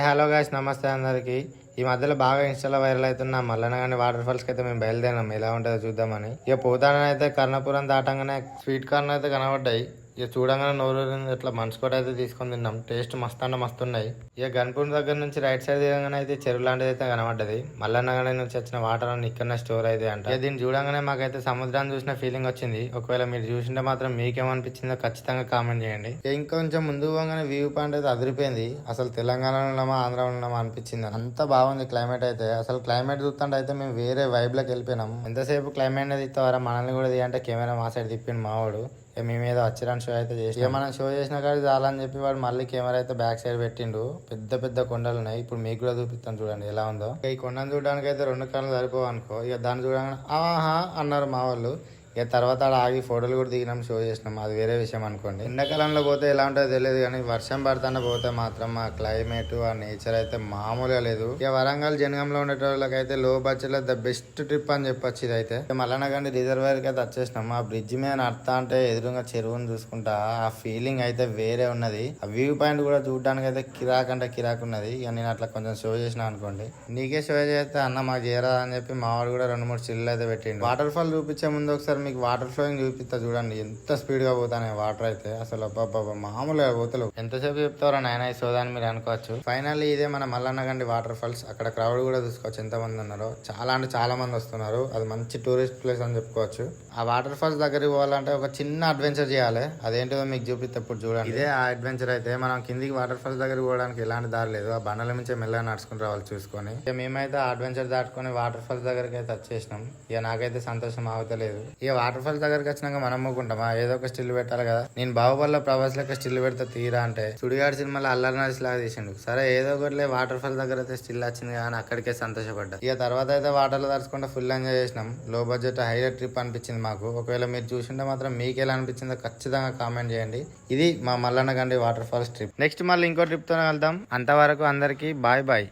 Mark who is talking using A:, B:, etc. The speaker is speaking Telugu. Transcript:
A: హలో గాయ్స్, నమస్తే అందరికి. ఈ మధ్యలో బాగా ఇన్స్టాలో వైరల్ అవుతున్న మల్లన్న కానీ వాటర్ ఫాల్స్ కి అయితే మేము బయలుదేరినాం, ఎలా ఉంటుందో చూద్దామని. ఇక పోతానని అయితే కర్ణపురం దాటంగానే స్వీట్ కార్న్ అయితే కనబడ్డాయి. ఇక చూడంగానే నోరు ఇట్లా మనసుకోట అయితే తీసుకొని తిన్నాం. టేస్ట్ మస్తు అంటే మస్తు ఉన్నాయి. ఇక గన్పూర్ దగ్గర నుంచి రైట్ సైడ్ దిగంగానే అయితే చెరువు లాంటిది అయితే కనబడ్డది. మల్లన్నగడ నుంచి వచ్చిన వాటర్ అన్ని ఇక్కడ స్టోర్ అయితే అంట. ఇక దీన్ని చూడంగానే మాకైతే సముద్రాన్ని చూసిన ఫీలింగ్ వచ్చింది. ఒకవేళ మీరు చూసింటే మాత్రం మీకేమనిపించిందో ఖచ్చితంగా కామెంట్ చేయండి. ఇంకొంచెం ముందు పోగానే వ్యూ పాయింట్ అయితే అదిరిపోయింది. అసలు తెలంగాణలో ఉన్నామా ఆంధ్రాలో ఉన్నామా అనిపించింది. అంత బాగుంది క్లైమేట్ అయితే. అసలు క్లైమేట్ చూస్తుంటే అయితే మేము వేరే వైబ్ లోకి వెళ్ళిపోయినాం. ఎంతసేపు క్లైమేట్ అనేది తీస్తారా, మనల్ని కూడా తీయంటే కెమెరా మా సైడ్ తిప్పిండు మావాడు. మీ మీద వచ్చిరాని షో అయితే చేసి ఇక మనం షో చేసిన కాదు చాలని చెప్పి వాడు మళ్ళీ కెమెరా అయితే బ్యాక్ సైడ్ పెట్టిండు. పెద్ద పెద్ద కొండలు ఉన్నాయి. ఇప్పుడు మీకు కూడా చూపిస్తాను చూడండి ఎలా ఉందో. ఈ కొండను చూడడానికి అయితే 2 కళ్ళు సరిపోవు అనుకో. ఇక దాన్ని చూడగానే ఆహా అన్నారు మా వాళ్ళు. ఇక తర్వాత ఆడ ఆగి ఫోటోలు కూడా దిగినాం, షో చేసినాం. అది వేరే విషయం అనుకోండి. ఎండాకాలంలో పోతే ఎలా ఉంటుందో తెలియదు, కానీ వర్షం పడుతున్న పోతే మాత్రం ఆ క్లైమేట్ ఆ నేచర్ అయితే మామూలుగా లేదు. ఇక వరంగల్ జనగంలో ఉండేటోళ్ళకి అయితే లో బడ్జెట్ లో ద బెస్ట్ ట్రిప్ అని చెప్పొచ్చు ఇదైతే. మల్లన్నగండి రిజర్వాయర్ కి అయితే వచ్చేసినాం. ఆ బ్రిడ్జ్ మీద నడతా అంటే ఎదురుగా చెరువును చూసుకుంటా ఆ ఫీలింగ్ అయితే వేరే ఉన్నది. ఆ వ్యూ పాయింట్ కూడా చూడడానికి అయితే కిరాక్ అంటే కిరాక్ ఉన్నది. ఇక నేను అట్లా కొంచెం షో చేసిన అనుకోండి. నీకే షో చేస్తే అన్న మాకు చేయరా అని చెప్పి మావాడు కూడా 2-3 స్టిల్ అయితే పెట్టిండు. వాటర్ ఫాల్ చూపించే ముందు ఒకసారి మీకు వాటర్ ఫ్లోయింగ్ చూపిస్తా చూడండి. ఎంత స్పీడ్ గా పోతానే వాటర్ అయితే. అసలు అబ్బాబ్బా మామూలుగా పోతలేవు. ఎంతసేపు చెప్తారా నాయన ఈ సోదా అని మీరు అనుకోవచ్చు. ఫైనల్లీ ఇదే మన మల్లన్నగండి వాటర్ ఫాల్స్. అక్కడ క్రౌడ్ కూడా చూసుకోవచ్చు ఎంత మంది ఉన్నారో. చాలా అంటే చాలా మంది వస్తున్నారు. అది మంచి టూరిస్ట్ ప్లేస్ అని చెప్పుకోవచ్చు. ఆ వాటర్ ఫాల్స్ దగ్గరికి పోవాలంటే ఒక చిన్న అడ్వెంచర్ చేయాలి. అదేంటిదో మీకు చూపిస్తే ఇప్పుడు చూడండి. ఇదే ఆ అడ్వెంచర్ అయితే. మనం కిందికి వాటర్ ఫాల్స్ దగ్గరికి పోవడానికి ఎలాంటి దారి లేదు. ఆ బండల నుంచి మెల్లగా నడుచుకుని రావాలి చూసుకొని. ఇక మేమైతే ఆ అడ్వెంచర్ దాటుకొని వాటర్ ఫాల్స్ దగ్గరికి అయితే వచ్చేసినాం. ఇక నాకైతే సంతోషం ఆగుతలేదు. ఇక వాటర్ ఫాల్స్ దగ్గరికి వచ్చినాక మనం అమ్ముకుంటామా, ఏదో ఒక స్టిల్ పెట్టాలి కదా. నేను బాహుబలిలో ప్రభాస్ లెక్క స్టిల్ పెడితే తీరా అంటే సుడిగాడు సినిమాలో అల్లరి నరేష్ లాగా తీసిండు. సరే ఏదో ఒకటి వాటర్ ఫాల్ దగ్గర అయితే స్టిల్ వచ్చింది కానీ అక్కడికే సంతోషపడ్డా. ఇక తర్వాత అయితే వాటర్ లో తడుచుకుంటే ఫుల్ ఎంజాయ్ చేసినాం. లో బడ్జెట్ హైలైట్ ట్రిప్ అనిపించింది మాకు. ఒకవేళ మీరు చూసింటే మాత్రం మీకు ఎలా అనిపించిందో ఖచ్చితంగా కామెంట్ చేయండి. ఇది మా మల్లన్నగండి వాటర్ ఫాల్స్ ట్రిప్. నెక్స్ట్ మళ్ళీ ఇంకో ట్రిప్ తోనే వెళ్దాం. అంతవరకు అందరికి బాయ్ బాయ్.